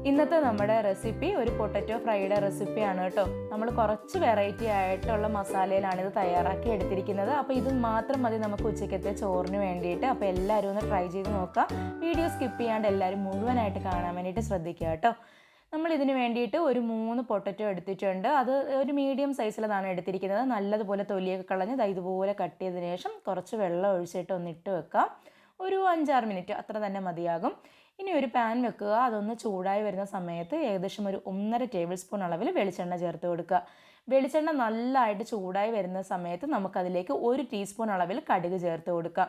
ഇന്നത്തെ നമ്മുടെ റെസിപ്പി ഒരു പൊട്ടറ്റോ ഫ്രൈഡ് റെസിപ്പിയാണ് കേട്ടോ. നമ്മൾ കുറച്ച് വെറൈറ്റി ആയിട്ടുള്ള മസാലയിലാണ് ഇത് തയ്യാറാക്കി എടുത്തിരിക്കുന്നത്. അപ്പോൾ ഇത് മാത്രം മതി നമുക്ക് ഉച്ചക്കത്തെ ചോറിന് വേണ്ടിയിട്ട്. അപ്പോൾ എല്ലാവരും ഒന്ന് ട്രൈ ചെയ്ത് നോക്കുക. വീഡിയോ സ്കിപ്പ് ചെയ്യാണ്ട് എല്ലാവരും മുഴുവനായിട്ട് കാണാൻ വേണ്ടിയിട്ട് ശ്രദ്ധിക്കുക കേട്ടോ. നമ്മൾ ഇതിന് വേണ്ടിയിട്ട് ഒരു 3 പൊട്ടറ്റോ എടുത്തിട്ടുണ്ട്. അത് ഒരു മീഡിയം സൈസിലാണ് എടുത്തിരിക്കുന്നത്. നല്ലതുപോലെ തൊലിയൊക്കെ കളഞ്ഞ് ഇതുപോലെ കട്ട് ചെയ്തതിന് ശേഷം കുറച്ച് വെള്ളം ഒഴിച്ചിട്ട് ഒന്നിട്ട് വെക്കാം. ഒരു 5-6 മിനിറ്റ് അത്ര തന്നെ മതിയാകും. ഇനി ഒരു പാൻ വെക്കുക. അതൊന്ന് ചൂടായി വരുന്ന സമയത്ത് ഏകദേശം ഒരു 1.5 ടേബിൾ സ്പൂൺ അളവിൽ വെളിച്ചെണ്ണ ചേർത്ത് കൊടുക്കുക. വെളിച്ചെണ്ണ നല്ലതായിട്ട് ചൂടായി വരുന്ന സമയത്ത് നമുക്കതിലേക്ക് 1 ടീസ്പൂൺ അളവിൽ കടുക് ചേർത്ത് കൊടുക്കാം.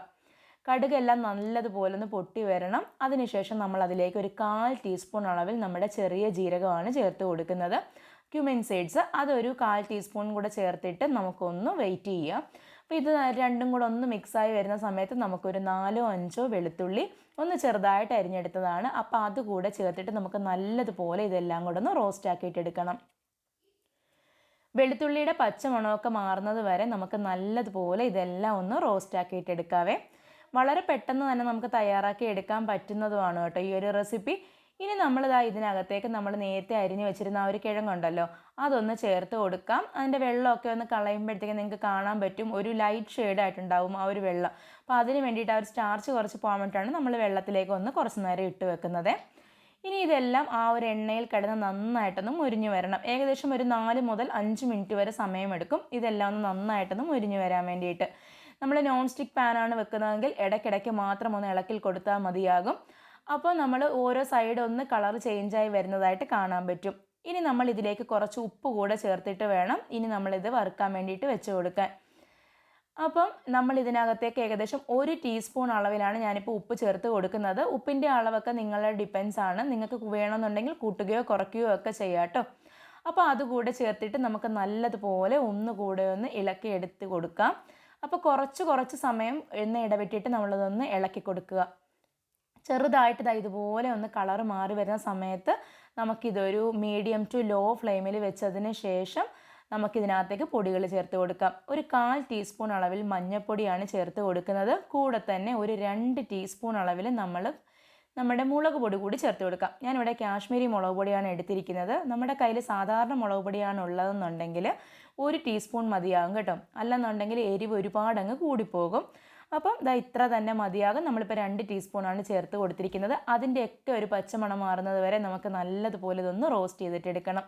കടുകെല്ലാം നല്ലതുപോലെ ഒന്ന് പൊട്ടി വരണം. അതിനുശേഷം നമ്മൾ അതിലേക്ക് ഒരു 1/4 ടീസ്പൂൺ അളവിൽ നമ്മുടെ ചെറിയ ജീരകമാണ് ചേർത്ത് കൊടുക്കുന്നത്. ക്യുമിൻ സീഡ്സ് അതൊരു 1/4 ടീസ്പൂൺ കൂടെ ചേർത്തിട്ട് നമുക്കൊന്ന് വെയിറ്റ് ചെയ്യാം. അപ്പോൾ ഇത് രണ്ടും കൂടെ ഒന്ന് മിക്സായി വരുന്ന സമയത്ത് നമുക്കൊരു 4-5 വെളുത്തുള്ളി ഒന്ന് ചെറുതായിട്ട് അരിഞ്ഞെടുത്തതാണ്. അപ്പോൾ അതുകൂടെ ചേർത്തിട്ട് നമുക്ക് നല്ലതുപോലെ ഇതെല്ലാം കൂടെ ഒന്ന് റോസ്റ്റ് ആക്കിയിട്ടെടുക്കണം. വെളുത്തുള്ളിയുടെ പച്ചമണമൊക്കെ മാറുന്നത് വരെ നമുക്ക് നല്ലതുപോലെ ഇതെല്ലാം ഒന്ന് റോസ്റ്റ് ആക്കിയിട്ടെടുക്കാവേ. വളരെ പെട്ടെന്ന് തന്നെ നമുക്ക് തയ്യാറാക്കി എടുക്കാൻ പറ്റുന്നതുമാണ് കേട്ടോ ഈ ഒരു റെസിപ്പി. ഇനി ഇതിനകത്തേക്ക് നമ്മൾ നേരത്തെ അരിഞ്ഞു വെച്ചിരുന്ന ആ ഒരു കിഴങ്ങുണ്ടല്ലോ, അതൊന്ന് ചേർത്ത് കൊടുക്കാം. അതിൻ്റെ വെള്ളമൊക്കെ ഒന്ന് കളയുമ്പോഴത്തേക്ക് നിങ്ങൾക്ക് കാണാൻ പറ്റും, ഒരു ലൈറ്റ് ഷെയ്ഡായിട്ടുണ്ടാവും ആ ഒരു വെള്ളം. അപ്പോൾ അതിന് വേണ്ടിയിട്ട് ആ ഒരു സ്റ്റാർച്ച് കുറച്ച് പോകാൻ വേണ്ടിയിട്ടാണ് നമ്മൾ വെള്ളത്തിലേക്ക് ഒന്ന് കുറച്ച് നേരം ഇട്ട് വെക്കുന്നത്. ഇനി ഇതെല്ലാം ആ ഒരു എണ്ണയിൽ കിടന്ന് നന്നായിട്ടൊന്ന് മുരിഞ്ഞു വരണം. ഏകദേശം ഒരു 4 മുതൽ 5 മിനിറ്റ് വരെ സമയമെടുക്കും ഇതെല്ലാം ഒന്ന് നന്നായിട്ടൊന്ന് മുരിഞ്ഞു വരാൻ വേണ്ടിയിട്ട്. നമ്മൾ നോൺ സ്റ്റിക്ക് പാനാണ് വെക്കുന്നതെങ്കിൽ ഇടയ്ക്കിടയ്ക്ക് മാത്രം ഒന്ന് ഇളക്കിൽ കൊടുത്താൽ മതിയാകും. അപ്പോൾ നമ്മൾ ഓരോ സൈഡ് ഒന്ന് കളർ ചേഞ്ചായി വരുന്നതായിട്ട് കാണാൻ പറ്റും. ഇനി നമ്മൾ ഇതിലേക്ക് കുറച്ച് ഉപ്പ് കൂടെ ചേർത്തിട്ട് വേണം ഇനി നമ്മളിത് വറുക്കാൻ വേണ്ടിയിട്ട് വെച്ച് കൊടുക്കാൻ. അപ്പം നമ്മൾ ഇതിനകത്തേക്ക് ഏകദേശം 1 ടീസ്പൂൺ അളവിലാണ് ഞാനിപ്പോൾ ഉപ്പ് ചേർത്ത് കൊടുക്കുന്നത്. ഉപ്പിൻ്റെ അളവൊക്കെ നിങ്ങളുടെ ഡിപ്പെൻസ് ആണ്. നിങ്ങൾക്ക് വേണമെന്നുണ്ടെങ്കിൽ കൂട്ടുകയോ കുറയ്ക്കുകയോ ഒക്കെ ചെയ്യാം കേട്ടോ. അപ്പോൾ അതുകൂടെ ചേർത്തിട്ട് നമുക്ക് നല്ലതുപോലെ ഒന്നുകൂടെ ഒന്ന് ഇളക്കി എടുത്ത് കൊടുക്കാം. അപ്പോൾ കുറച്ച് സമയം എണ്ണ ഇടവിട്ടിട്ട് നമ്മളിതൊന്ന് ഇളക്കി കൊടുക്കുക. ചെറുതായിട്ട് ഇതുപോലെ ഒന്ന് കളർ മാറി വരുന്ന സമയത്ത് നമുക്കിതൊരു മീഡിയം ടു ലോ ഫ്ലെയിമിൽ വെച്ചതിന് ശേഷം നമുക്കിതിനകത്തേക്ക് പൊടികൾ ചേർത്ത് കൊടുക്കാം. ഒരു 1/4 ടീസ്പൂൺ അളവിൽ മഞ്ഞൾപ്പൊടിയാണ് ചേർത്ത് കൊടുക്കുന്നത്. കൂടെ തന്നെ ഒരു 2 ടീസ്പൂൺ അളവിൽ നമ്മുടെ മുളക് പൊടി കൂടി ചേർത്ത് കൊടുക്കാം. ഞാനിവിടെ കാശ്മീരി മുളക് പൊടിയാണ് എടുത്തിരിക്കുന്നത്. നമ്മുടെ കയ്യിൽ സാധാരണ മുളക് പൊടിയാണ് ഉള്ളതെന്നുണ്ടെങ്കിൽ 1 ടീസ്പൂൺ മതിയാകും കേട്ടോ. അല്ലെന്നുണ്ടെങ്കിൽ എരിവ് ഒരുപാട് അങ്ങ് കൂടിപ്പോകും. അപ്പം ഇത്ര തന്നെ മതിയാകും. നമ്മളിപ്പോൾ 2 ടീസ്പൂണാണ് ചേർത്ത് കൊടുത്തിരിക്കുന്നത്. അതിൻ്റെയൊക്കെ ഒരു പച്ചമണം മാറുന്നത് വരെ നമുക്ക് നല്ലതുപോലെ ഇതൊന്ന് റോസ്റ്റ് ചെയ്തിട്ടെടുക്കണം.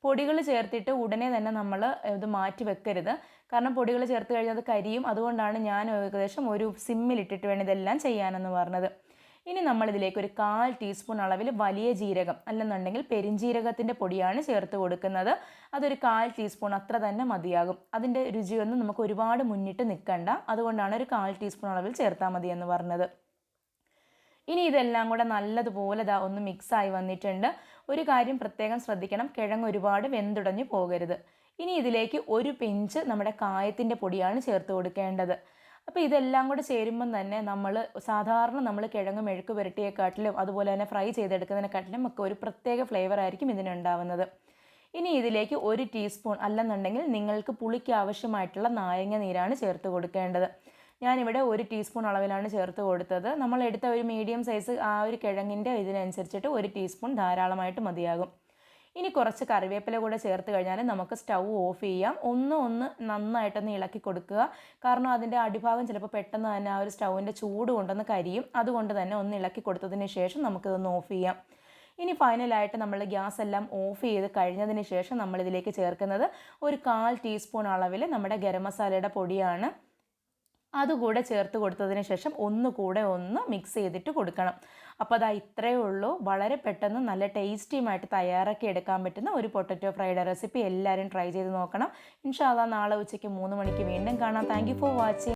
പൊടികൾ ചേർത്തിട്ട് ഉടനെ തന്നെ നമ്മൾ ഇത് മാറ്റി വെക്കരുത്. കാരണം പൊടികൾ ചേർത്ത് കഴിഞ്ഞാൽ അത് കരിയും. അതുകൊണ്ടാണ് ഞാൻ ഏകദേശം ഒരു സിമ്മിലിട്ടിട്ട് വേണം ഇതെല്ലാം ചെയ്യാനെന്ന് പറഞ്ഞത്. ഇനി നമ്മളിതിലേക്ക് ഒരു 1/4 ടീസ്പൂൺ അളവിൽ വലിയ ജീരകം അല്ലെന്നുണ്ടെങ്കിൽ പെരിഞ്ജീരകത്തിൻ്റെ പൊടിയാണ് ചേർത്ത് കൊടുക്കുന്നത്. അതൊരു 1/4 ടീസ്പൂൺ അത്ര തന്നെ മതിയാകും. അതിൻ്റെ രുചിയൊന്നും നമുക്ക് ഒരുപാട് മുന്നിട്ട് നിൽക്കണ്ട. അതുകൊണ്ടാണ് ഒരു 1/4 ടീസ്പൂൺ അളവിൽ ചേർത്താൽ മതി എന്ന് പറഞ്ഞത്. ഇനി ഇതെല്ലാം കൂടെ നല്ലതുപോലെ ഒന്ന് മിക്സായി വന്നിട്ടുണ്ട്. ഒരു കാര്യം പ്രത്യേകം ശ്രദ്ധിക്കണം, കിഴങ്ങ് ഒരുപാട് വെന്തുടഞ്ഞു പോകരുത്. ഇനി ഇതിലേക്ക് ഒരു പിഞ്ച് നമ്മുടെ കായത്തിൻ്റെ പൊടിയാണ് ചേർത്ത് കൊടുക്കേണ്ടത്. അപ്പോൾ ഇതെല്ലാം കൂടെ ചേരുമ്പം തന്നെ സാധാരണ നമ്മൾ കിഴങ്ങ് മെഴുക്ക് പുരട്ടിയെക്കാട്ടിലും അതുപോലെ തന്നെ ഫ്രൈ ചെയ്തെടുക്കുന്നതിനെക്കാട്ടിലും ഒക്കെ ഒരു പ്രത്യേക ഫ്ലേവർ ആയിരിക്കും ഇതിനുണ്ടാവുന്നത്. ഇനി ഇതിലേക്ക് 1 ടീസ്പൂൺ അല്ലെന്നുണ്ടെങ്കിൽ നിങ്ങൾക്ക് പുളിക്ക് ആവശ്യമായിട്ടുള്ള നാരങ്ങ നീരാണ് ചേർത്ത് കൊടുക്കേണ്ടത്. ഞാനിവിടെ 1 ടീസ്പൂൺ അളവിലാണ് ചേർത്ത് കൊടുത്തത്. നമ്മൾ എടുത്ത ഒരു മീഡിയം സൈസ് ആ ഒരു കിഴങ്ങിൻ്റെ ഇതിനനുസരിച്ചിട്ട് 1 ടീസ്പൂൺ ധാരാളമായിട്ട് മതിയാകും. ഇനി കുറച്ച് കറിവേപ്പില കൂടെ ചേർത്ത് കഴിഞ്ഞാൽ നമുക്ക് സ്റ്റൗ ഓഫ് ചെയ്യാം. ഒന്ന് നന്നായിട്ടൊന്ന് ഇളക്കി കൊടുക്കുക. കാരണം അതിൻ്റെ അടിഭാഗം ചിലപ്പോൾ പെട്ടെന്ന് തന്നെ ആ ഒരു സ്റ്റൗവിൻ്റെ ചൂട് കൊണ്ടൊന്ന് കരിയും. അതുകൊണ്ട് തന്നെ ഒന്ന് ഇളക്കി കൊടുത്തതിന് ശേഷം നമുക്കിതൊന്ന് ഓഫ് ചെയ്യാം. ഇനി ഫൈനലായിട്ട് നമ്മൾ ഗ്യാസ് എല്ലാം ഓഫ് ചെയ്ത് കഴിഞ്ഞതിന് ശേഷം നമ്മളിതിലേക്ക് ചേർക്കുന്നത് ഒരു 1/4 ടീസ്പൂൺ അളവിൽ നമ്മുടെ ഗരം മസാലയുടെ പൊടിയാണ്. അതുകൂടെ ചേർത്ത് കൊടുത്തതിന് ശേഷം ഒന്നുകൂടെ ഒന്ന് മിക്സ് ചെയ്തിട്ട് കൊടുക്കണം. അപ്പോൾ ഇത്രയേ ഉള്ളൂ. വളരെ പെട്ടെന്ന് നല്ല ടേസ്റ്റിയുമായിട്ട് തയ്യാറാക്കി എടുക്കാൻ പറ്റുന്ന ഒരു പൊട്ടറ്റോ ഫ്രൈഡ് റെസിപ്പി എല്ലാവരും ട്രൈ ചെയ്ത് നോക്കണം. ഇൻഷാ അല്ലാഹ് നാളെ ഉച്ചയ്ക്ക് 3 മണിക്ക് വീണ്ടും കാണാം. Thank you for watching.